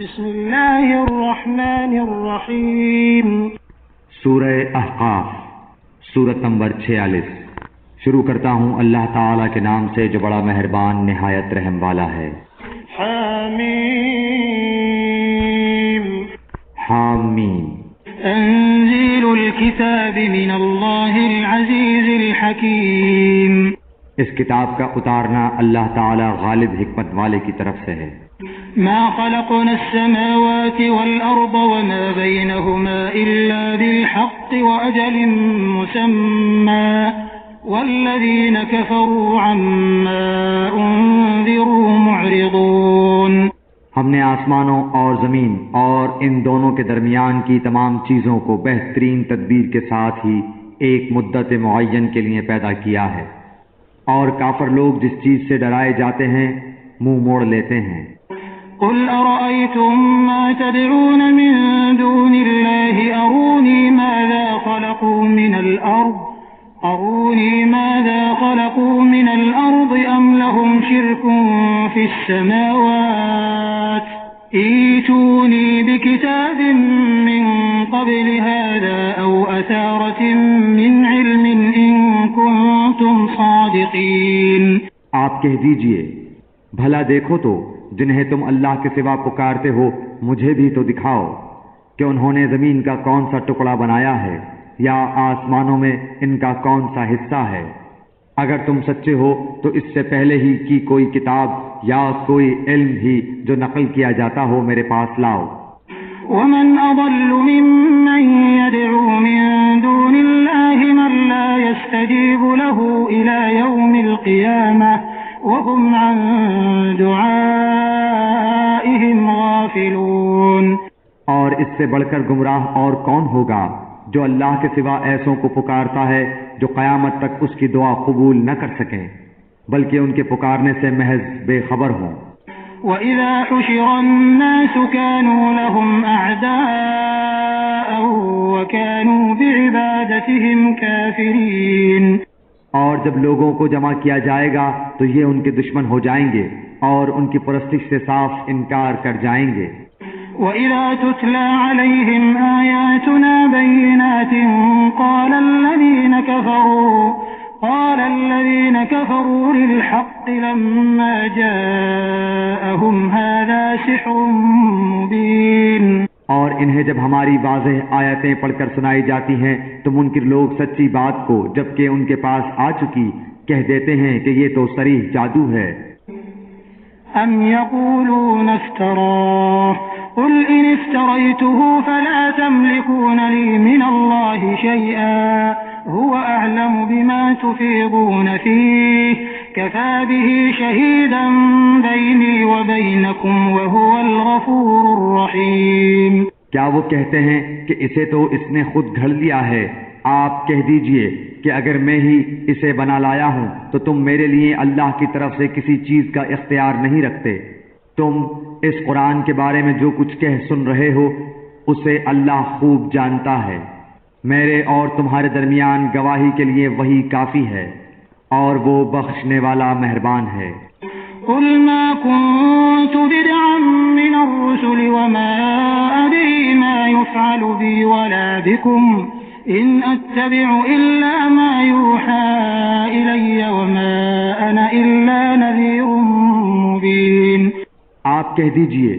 بسم اللہ الرحمن الرحیم۔ سورہ احقاف، سورت نمبر 46۔ شروع کرتا ہوں اللہ تعالیٰ کے نام سے جو بڑا مہربان نہایت رحم والا ہے۔ حامیم حامیم۔ تنزیل الکتاب من اللہ العزیز الحکیم۔ اس کتاب کا اتارنا اللہ تعالیٰ غالب حکمت والے کی طرف سے ہے۔ ما خلقنا السماوات والأرض وما بينهما إلا بالحق وأجل مسمى والذين كفروا عما أنذروا معرضون۔ ہم نے آسمانوں اور زمین اور ان دونوں کے درمیان کی تمام چیزوں کو بہترین تدبیر کے ساتھ ہی ایک مدت معین کے لیے پیدا کیا ہے، اور کافر لوگ جس چیز سے ڈرائے جاتے ہیں منہ موڑ لیتے ہیں۔ قل أرأيتم ما تدعون من دون الله أروني ماذا خلقوا من الأرض أم لهم شرك في السماوات ائتوني بكتاب من قبل هذا أو أثارة من علم إن كنتم صادقين۔ آپ کہہ دیجئے، بھلا دیکھو تو جنہیں تم اللہ کے سوا پکارتے ہو مجھے بھی تو دکھاؤ کہ انہوں نے زمین کا کون سا ٹکڑا بنایا ہے یا آسمانوں میں ان کا کون سا حصہ ہے۔ اگر تم سچے ہو تو اس سے پہلے ہی کی کوئی کتاب یا کوئی علم ہی جو نقل کیا جاتا ہو میرے پاس لاؤ۔ ومن أضل ممن يدعو من دون الله من لا يستجيب له إلى يوم القيامة وهم عن دعائهم غافلون۔ اور اس سے بڑھ کر گمراہ اور کون ہوگا جو اللہ کے سوا ایسوں کو پکارتا ہے جو قیامت تک اس کی دعا قبول نہ کر سکیں بلکہ ان کے پکارنے سے محض بے خبر ہوں۔ وَإِذَا حُشِرَ النَّاسُ كَانُوا لَهُمْ أَعْدَاءً وَكَانُوا بِعِبَادَتِهِمْ كَافِرِينَ۔ اور جب لوگوں کو جمع کیا جائے گا تو یہ ان کے دشمن ہو جائیں گے اور ان کی پرستش سے صاف انکار کر جائیں گے۔ وَإِذَا تُتْلَى عَلَيْهِمْ آيَاتُنَا بَيِّنَاتٍ قَالَ الَّذِينَ كَفَرُوا لِلْحَقِّ لَمَّا جَاءَهُمْ هَذَا سِحْرٌ مُبِينٌ۔ اور انہیں جب ہماری واضح آیتیں پڑھ کر سنائی جاتی ہیں تو منکر لوگ سچی بات کو جبکہ ان کے پاس آ چکی کہہ دیتے ہیں کہ یہ تو صریح جادو ہے۔ أَمْ يَقُولُونَ افْتَرَاهُ قُلْ إِنِ افْتَرَيْتُهُ فَلَا تَمْلِكُونَ لِي مِنَ اللَّهِ شَيْئًا هُوَ أَعْلَمُ بِمَا تُفِيضُونَ فِيهِ كَفَى بِهِ شَهِيدًا بَيْنِي وَبَيْنَكُمْ وَهُوَ الْغَفُورُ الرَّحِيمُ۔ کیا وہ کہتے ہیں کہ اسے تو اس نے خود گھڑ لیا ہے؟ آپ کہہ دیجئے کہ اگر میں ہی اسے بنا لایا ہوں تو تم میرے لیے اللہ کی طرف سے کسی چیز کا اختیار نہیں رکھتے۔ تم اس قرآن کے بارے میں جو کچھ کہہ سن رہے ہو اسے اللہ خوب جانتا ہے۔ میرے اور تمہارے درمیان گواہی کے لیے وہی کافی ہے اور وہ بخشنے والا مہربان ہے۔ قل ما كنت بدعا من الرسل وما أدري ما يفعل بي ولا بكم إن أتبع إلا ما يوحى إلي وما أنا إلا نذير مبين۔ آپ کہہ دیجئے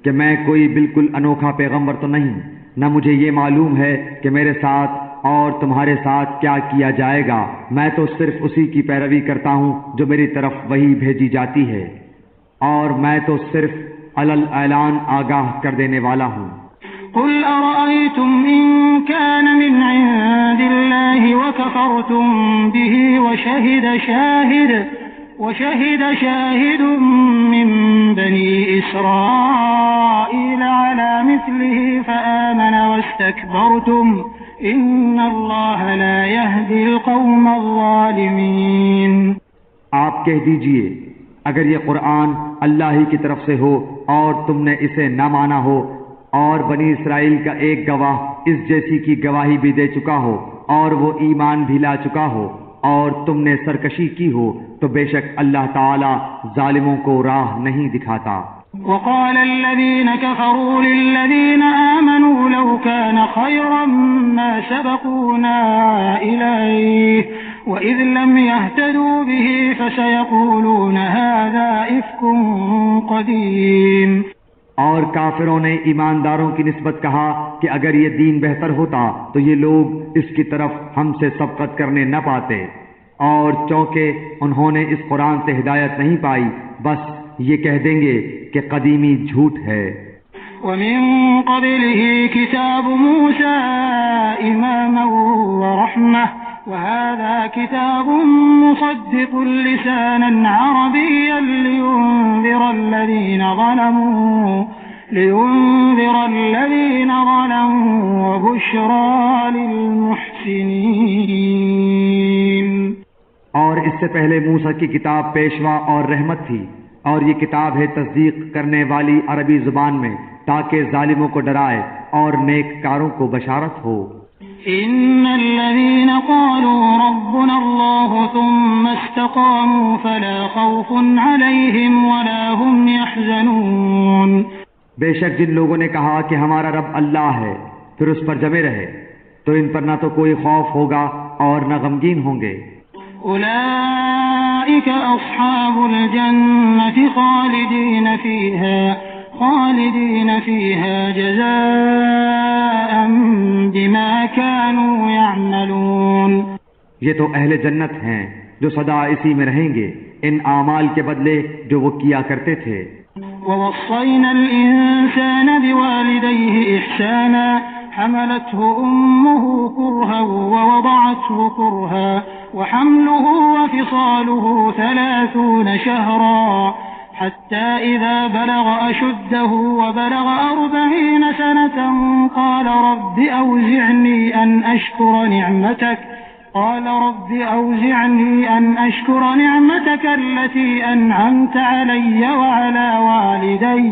کہ میں کوئی بالکل انوکھا پیغمبر تو نہیں، نہ مجھے یہ معلوم ہے کہ میرے ساتھ اور تمہارے ساتھ کیا کیا جائے گا، میں تو صرف اسی کی پیروی کرتا ہوں جو میری طرف وہی بھیجی جاتی ہے، اور میں تو صرف علل اعلان آگاہ کر دینے والا ہوں۔ قل أرأيتم إن كان من عند الله وكفرتم به وشهد شاهد من بني إسرائيل على مثله فآمن واستكبرتم إن الله لا يهدي القوم الظالمين۔ آپ کہہ دیجئے اگر یہ قرآن اللہ ہی کی طرف سے ہو اور تم نے اسے نہ مانا ہو اور بنی اسرائیل کا ایک گواہ اس جیسی کی گواہی بھی دے چکا ہو اور وہ ایمان بھی لا چکا ہو اور تم نے سرکشی کی ہو تو بے شک اللہ تعالی ظالموں کو راہ نہیں دکھاتا۔ وقال الذين كفروا للذين آمنوا لو كان خيرا ما سبقونا إليه وإذ لم يهتدوا به فسيقولون هذا إفك قديم. اور کافروں نے ایمانداروں کی نسبت کہا کہ اگر یہ دین بہتر ہوتا تو یہ لوگ اس کی طرف ہم سے سبقت کرنے نہ پاتے، اور چونکہ انہوں نے اس قرآن سے ہدایت نہیں پائی بس یہ کہہ دیں گے کہ قدیمی جھوٹ ہے. ومن قبله كتاب موسى إماما ورحمة وهذا كتاب مصدق لسانا عربيا لينذر الذين ظلموا وبشرى للمحسنين. اور اس سے پہلے موسیٰ کی کتاب پیشوا اور رحمت تھی، اور یہ کتاب ہے تصدیق کرنے والی عربی زبان میں تاکہ ظالموں کو ڈرائے اور نیک کاروں کو بشارت ہو. ان الذين قالوا ربنا الله ثم استقاموا فلا خوف عليهم ولا هم يحزنون. بے شک جن لوگوں نے کہا کہ ہمارا رب اللہ ہے پھر اس پر جمے رہے تو ان پر نہ تو کوئی خوف ہوگا اور نہ غمگین ہوں گے. اولئك اصحاب الجنة خالدين فيها جزاء بما كانوا يعملون. یہ تو اہل جنت ہیں جو سدا اسی میں رہیں گے ان اعمال کے بدلے جو وہ کیا کرتے تھے. ووصينا الإنسان بوالديه إحسانا حملته أمه كرها ووضعته كرها وحمله وفصاله 30 شهرا حتى إذا بلغ أشده وبلغ 40 سنة قال رب أوزعني أن أشكر نعمتك التي أنعمت علي وعلى والدي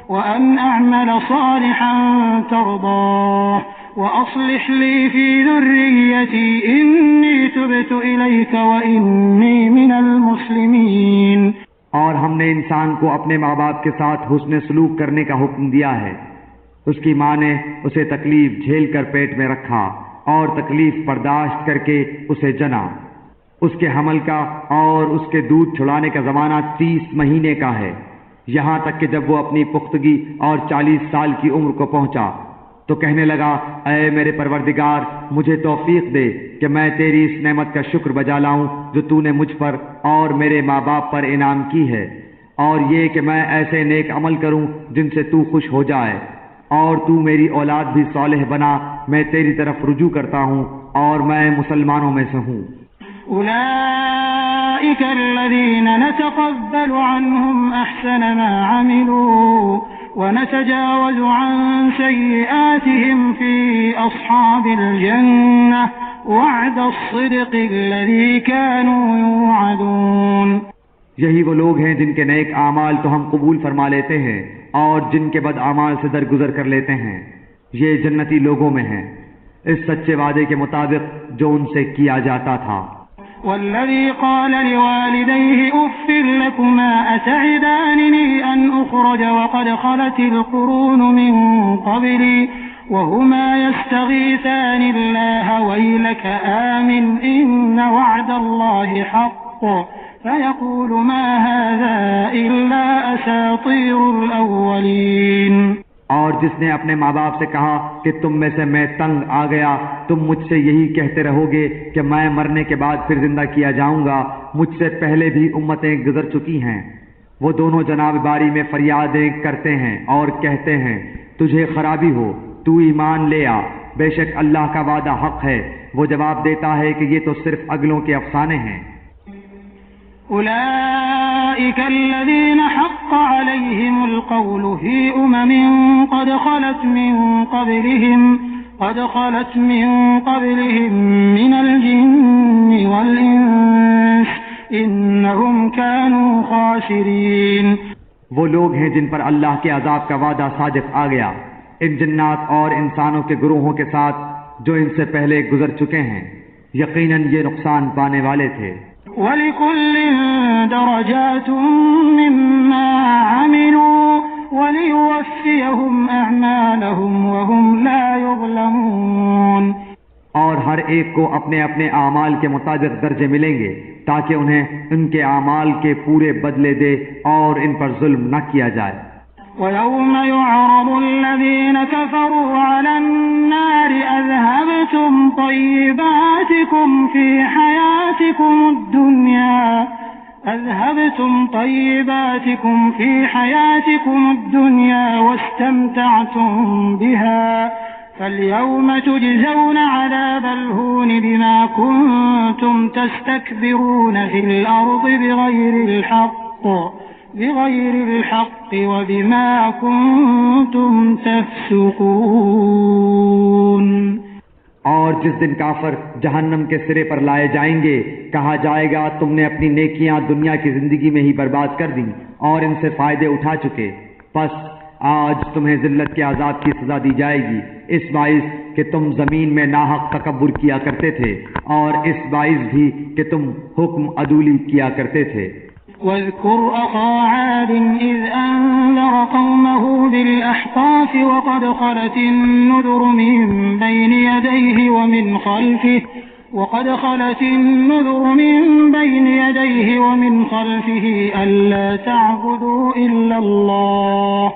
وأن أعمل صالحا ترضاه وأصلح لي في ذريتي إني تبت إليك وإني من المسلمين. اور ہم نے انسان کو اپنے ماں باپ کے ساتھ حسن سلوک کرنے کا حکم دیا ہے. اس کی ماں نے اسے تکلیف جھیل کر پیٹ میں رکھا اور تکلیف برداشت کر کے اسے جنا. اس کے حمل کا اور اس کے دودھ چھڑانے کا زمانہ 30 مہینے کا ہے، یہاں تک کہ جب وہ اپنی پختگی اور 40 سال کی عمر کو پہنچا تو کہنے لگا اے میرے پروردگار مجھے توفیق دے کہ میں تیری اس نعمت کا شکر بجا لاؤں جو تو نے مجھ پر اور میرے ماں باپ پر انعام کی ہے، اور یہ کہ میں ایسے نیک عمل کروں جن سے تو خوش ہو جائے، اور تو میری اولاد بھی صالح بنا. میں تیری طرف رجوع کرتا ہوں اور میں مسلمانوں میں سے ہوں. أولئك الذين نتقبل عنهم أحسن ما عملوا ونتجاوز عن سيئاتهم في أصحاب الجنة وعد الصدق الذي كانوا يوعدون. یہی وہ لوگ ہیں جن کے نیک اعمال تو ہم قبول فرما لیتے ہیں اور جن کے بد اعمال سے درگزر کر لیتے ہیں. یہ جنتی لوگوں میں ہیں اس سچے وعدے کے مطابق جو ان سے کیا جاتا تھا. والذي قال لوالديه أف لكما أتعدانني أن أخرج وقد خلت القرون من قبلي وهما يستغيثان الله ويلك آمن إن وعد الله حق فيقول ما هذا إلا أساطير الأولين. اور جس نے اپنے ماں باپ سے کہا کہ تم میں سے میں تنگ آ گیا، تم مجھ سے یہی کہتے رہو گے کہ میں مرنے کے بعد پھر زندہ کیا جاؤں گا، مجھ سے پہلے بھی امتیں گزر چکی ہیں. وہ دونوں جناب باری میں فریادیں کرتے ہیں اور کہتے ہیں تجھے خرابی ہو، تو ایمان لے آ، بے شک اللہ کا وعدہ حق ہے. وہ جواب دیتا ہے کہ یہ تو صرف اگلوں کے افسانے ہیں. أولئك الذين حق عليهم القول في قد خلت من قبلهم من الجن والإنس إنهم كانوا خاسرين. وہ لوگ ہیں جن پر اللہ کے عذاب کا وعدہ صادق آ گیا، ان جنات اور انسانوں کے گروہوں کے ساتھ جو ان سے پہلے گزر چکے ہیں، یقیناً یہ نقصان پانے والے تھے. وَلِكُلٍّ دَرَجَاتٌ مِّمَّا عَمِلُوا ليوفيهم أعمالهم وهم لا يظلمون. اور ہر ایک کو اپنے اپنے اعمال کے مطابق درجے ملیں گے تاکہ انہیں ان کے اعمال کے پورے بدلے دے اور ان پر ظلم نہ کیا جائے. وَيَوْمَ يُعْرَضُ الَّذِينَ كَفَرُوا عَلَى النَّارِ أَذْهَبْتُمْ طَيِّبَاتِكُمْ فِي حَيَاتِكُمُ الدُّنْيَا وَاسْتَمْتَعْتُمْ بِهَا فَالْيَوْمَ تُجْزَوْنَ عَذَابَ الْهُونِ بِمَا كُنتُمْ تَسْتَكْبِرُونَ فِي الْأَرْضِ بغير الحق وبما كنتم تفسقون. اور جس دن کافر جہنم کے سرے پر لائے جائیں گے کہا جائے گا تم نے اپنی نیکیاں دنیا کی زندگی میں ہی برباد کر دیں اور ان سے فائدے اٹھا چکے، پس آج تمہیں ذلت کے عذاب کی سزا دی جائے گی اس باعث کہ تم زمین میں ناحق تکبر کیا کرتے تھے اور اس باعث بھی کہ تم حکم عدولی کیا کرتے تھے. واذكر أخا عاد إذ أنذر قومه بالأحقاف وقد خلت النذر من بين يديه ومن خلفه ألا تعبدوا إلا الله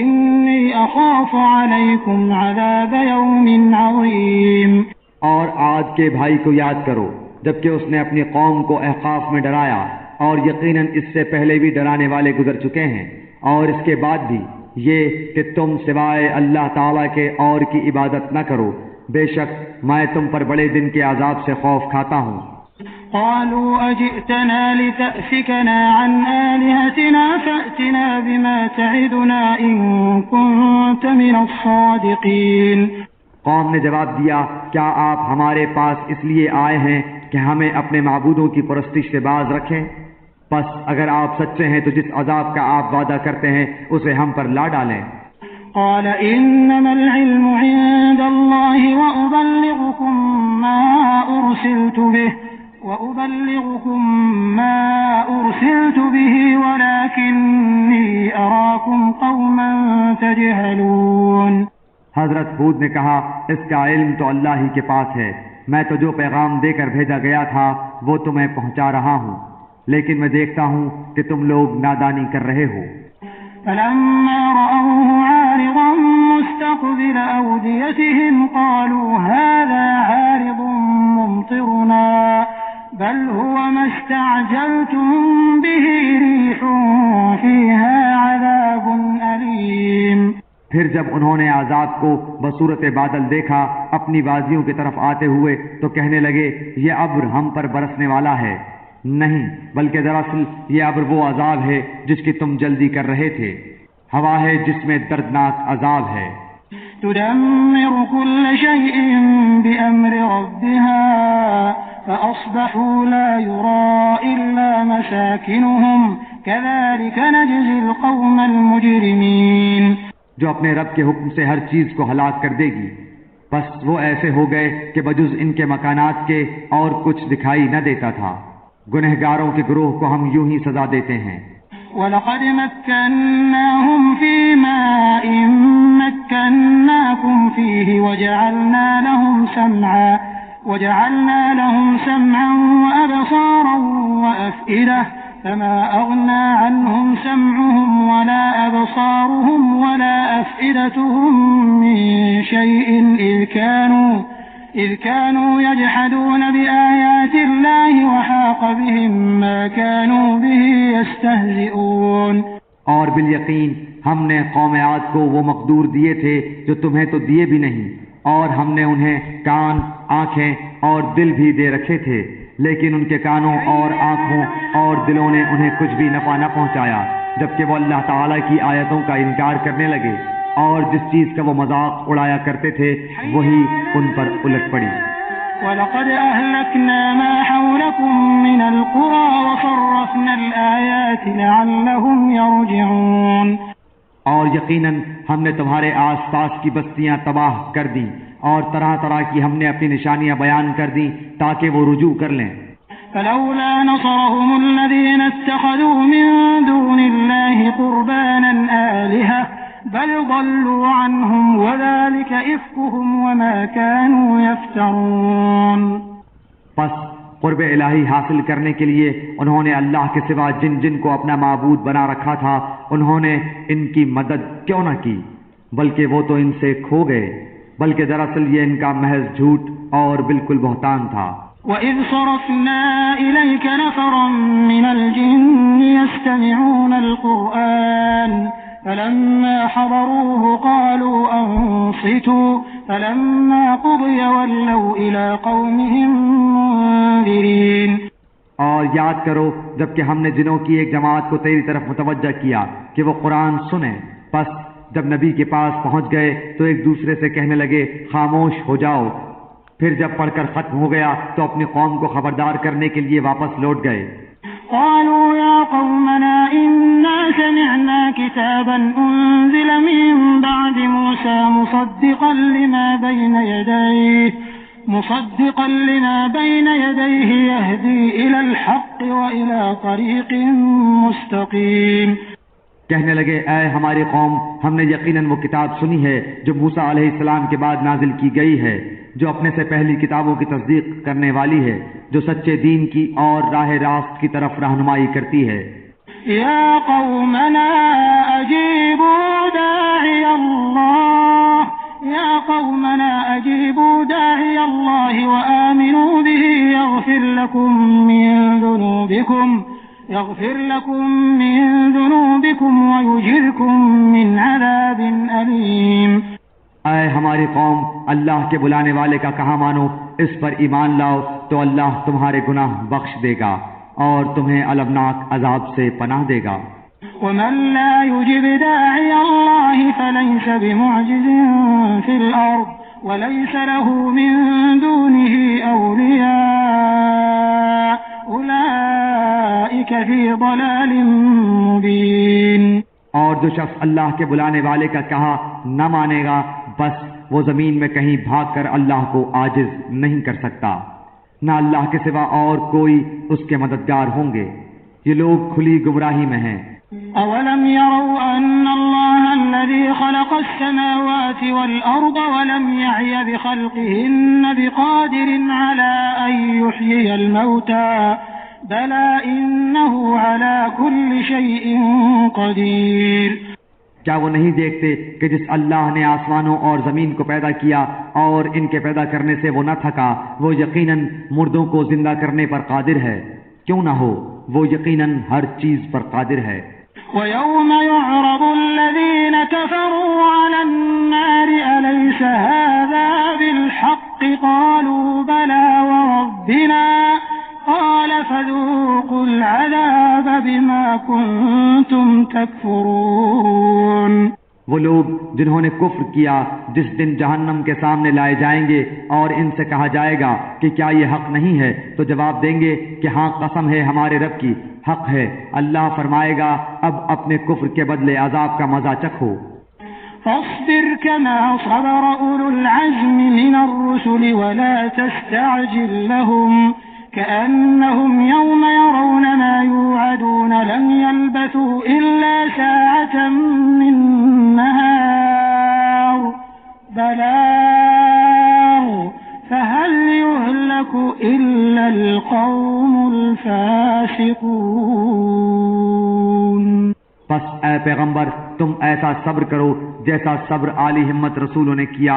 إني أخاف عليكم عذاب يوم عظيم. اور عاد کے بھائی کو یاد کرو جبکہ اس نے اپنی قوم کو احقاف میں ڈرایا، اور یقیناً اس سے پہلے بھی ڈرانے والے گزر چکے ہیں، اور اس کے بعد بھی یہ کہ تم سوائے اللہ تعالیٰ کے اور کی عبادت نہ کرو، بے شک میں تم پر بڑے دن کے عذاب سے خوف کھاتا ہوں. قالوا أجئتنا لتأفكنا عن آلهتنا فأتنا بما تعدنا إن كنت من الصادقين. قوم نے جواب دیا کیا آپ ہمارے پاس اس لیے آئے ہیں کہ ہمیں اپنے معبودوں کی پرستش سے باز رکھیں؟ پس اگر آپ سچے ہیں تو جس عذاب کا آپ وعدہ کرتے ہیں اسے ہم پر لا ڈالیں. قال انما العلم عند الله وأبلغكم ما أرسلت به ولكني أراكم قوما تجهلون. حضرت ہود نے کہا اس کا علم تو اللہ ہی کے پاس ہے، میں تو جو پیغام دے کر بھیجا گیا تھا وہ تمہیں پہنچا رہا ہوں، لیکن میں دیکھتا ہوں کہ تم لوگ نادانی کر رہے ہو. فلما رأوه عارضا مستقبل أوديتهم قالوا هذا عارض ممطرنا بل هو ما استعجلتم به ريح فيها عذاب أليم. پھر جب انہوں نے عذاب کو بصورت بادل دیکھا اپنی وادیوں کی طرف آتے ہوئے تو کہنے لگے یہ ابر ہم پر برسنے والا ہے، نہیں بلکہ دراصل یہ ابر وہ عذاب ہے جس کی تم جلدی کر رہے تھے، ہوا ہے جس میں دردناک عذاب ہے. تدمر كل شيء بأمر ربها فأصبحوا لا يرى إلا مساكنهم كذلك نجزي القوم المجرمين. جو اپنے رب کے حکم سے ہر چیز کو ہلاک کر دے گی، بس وہ ایسے ہو گئے کہ بجز ان کے مکانات کے اور کچھ دکھائی نہ دیتا تھا. گنہگاروں کے گروہ کو ہم یوں ہی سزا دیتے ہیں. وَلَقَدْ مَكَّنَّاهُمْ فِي مَاءٍ مَكَّنَّاكُمْ فِيهِ وَجَعَلْنَا لَهُمْ سَمْعًا وَأَبْصَارًا وَأَفْئِدَةً فما أغنى عنهم سمعهم ولا أبصارهم ولا أفئدتهم من شيء إذ كانوا يجحدون بآيات الله وحاق بهم ما كانوا به يستهزئون. اور بالیقین ہم نے قوم عاد کو وہ مقدور دیے تھے جو تمہیں تو دیے بھی نہیں، اور ہم نے انہیں کان، آنکھیں اور دل بھی دے رکھے تھے، لیکن ان کے کانوں اور آنکھوں اور دلوں نے انہیں کچھ بھی نفع نہ پہنچایا، جبکہ وہ اللہ تعالیٰ کی آیتوں کا انکار کرنے لگے، اور جس چیز کا وہ مذاق اڑایا کرتے تھے وہی ان پر الٹ پڑی. وَلَقَدْ أَهْلَكْنَا مَا حَوْلَكُمْ مِنَ الْقُرَى وَصَرَّفْنَا الْآيَاتِ لَعَلَّهُمْ يَرْجِعُونَ. اور یقیناً ہم نے تمہارے آس پاس کی بستیاں تباہ کر دیں اور طرح طرح کی ہم نے اپنی نشانیاں بیان کر دیں تاکہ وہ رجوع کر لیں. فلولا نصرهم الذين اتخذوا من دون الله قربانا آلهة بل ضلوا عنهم وذلك إفكهم وما كانوا يفترون. پس قرب الہی حاصل کرنے کے لیے انہوں نے اللہ کے سوا جن جن کو اپنا معبود بنا رکھا تھا انہوں نے ان کی مدد کیوں نہ کی، بلکہ وہ تو ان سے کھو گئے، بلکہ دراصل یہ ان کا محض جھوٹ اور بالکل بہتان تھا. وَإِذْ صَرَفْنَا إِلَيْكَ نَفَرًا مِنَ الْجِنِّ يَسْتَمِعُونَ الْقُرْآنَ فَلَمَّا حَضَرُوهُ قَالُوا أَنصِتُوا فَلَمَّا قُضِيَ وَلَّوْا إِلَى قَوْمِهِمْ مُنذِرِينَ. اور یاد کرو جب کہ ہم نے جنوں کی ایک جماعت کو تیری طرف متوجہ کیا کہ وہ قرآن سنیں، پس جب نبی کے پاس پہنچ گئے تو ایک دوسرے سے کہنے لگے خاموش ہو جاؤ. پھر جب پڑھ کر ختم ہو گیا تو اپنی قوم کو خبردار کرنے کے لیے واپس لوٹ گئے. قالوا يا قومنا إنا سمعنا كتابا أنزل من بعد موسى مصدقا لما بين يديه يهدي إلى الحق وإلى طريق مستقيم. کہنے لگے اے ہماری قوم، ہم نے یقیناً وہ کتاب سنی ہے جو موسیٰ علیہ السلام کے بعد نازل کی گئی ہے، جو اپنے سے پہلی کتابوں کی تصدیق کرنے والی ہے، جو سچے دین کی اور راہ راست کی طرف رہنمائی کرتی ہے. یا قومنا اجیبوا داعی اللہ وآمنوا به يغفر لكم من ذنوبكم ويجركم من عذاب أليم. اے ہماری قوم، اللہ کے بلانے والے کا کہا مانو، اس پر ایمان لاؤ تو اللہ تمہارے گناہ بخش دے گا اور تمہیں المناک عذاب سے پناہ دے گا. ومن لا يجب داعي الله فليس بمعجز في الأرض وليس له من دونه أولياء أولئك في ضلال مبين. اور جو شخص اللہ کے بلانے والے کا کہا نہ مانے گا بس وہ زمین میں کہیں بھاگ کر اللہ کو عاجز نہیں کر سکتا، نہ اللہ کے سوا اور کوئی اس کے مددگار ہوں گے. یہ لوگ کھلی گمراہی میں ہیں. أولم يروا أن الله الذي خلق السماوات والأرض ولم يعي بخلقهن بقادر على أن يحيي الموتى بلى إنه على كل شيء قدير. کیا وہ نہیں دیکھتے کہ جس اللہ نے آسمانوں اور زمین کو پیدا کیا اور ان کے پیدا کرنے سے وہ نہ تھکا، وہ یقیناً مردوں کو زندہ کرنے پر قادر ہے. کیوں نہ ہو، وہ یقیناً ہر چیز پر قادر ہے. وَيَوْمَ يُعْرَضُ الَّذِينَ كَفَرُوا عَلَى النَّارِ أَلَيْسَ هَذَا بِالْحَقِّ قَالُوا بَلَى وَرَبِّنَا قَالَ فَذُوقُوا الْعَذَابَ بِمَا كُنتُمْ تَكْفُرُونَ. وہ لوگ جنہوں نے کفر کیا جس دن جہنم کے سامنے لائے جائیں گے اور ان سے کہا جائے گا کہ کیا یہ حق نہیں ہے، تو جواب دیں گے کہ ہاں قسم ہے ہمارے رب کی، حق ہے. اللہ فرمائے گا اب اپنے کفر کے بدلے عذاب کا مزہ چکھو. فاصبر كما صبر أولو العزم من الرسل ولا تستعجل لهم كأنهم يوم يرون ما يوعدون لم يلبثوا إلا ساعة من نهار بلاغ فهل يهلك إلا القوم الفاسقون. پس اے پیغمبر تم ایسا صبر کرو جیسا صبر عالی ہمت رسولوں نے کیا،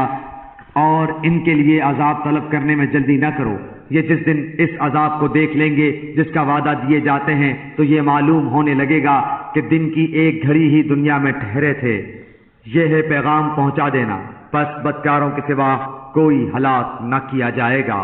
اور ان کے لیے عذاب طلب کرنے میں جلدی نہ کرو. یہ جس دن اس عذاب کو دیکھ لیں گے جس کا وعدہ دیے جاتے ہیں تو یہ معلوم ہونے لگے گا کہ دن کی ایک گھڑی ہی دنیا میں ٹھہرے تھے. یہ ہے پیغام پہنچا دینا، پس بدکاروں کے سوا کوئی ہلاک نہ کیا جائے گا.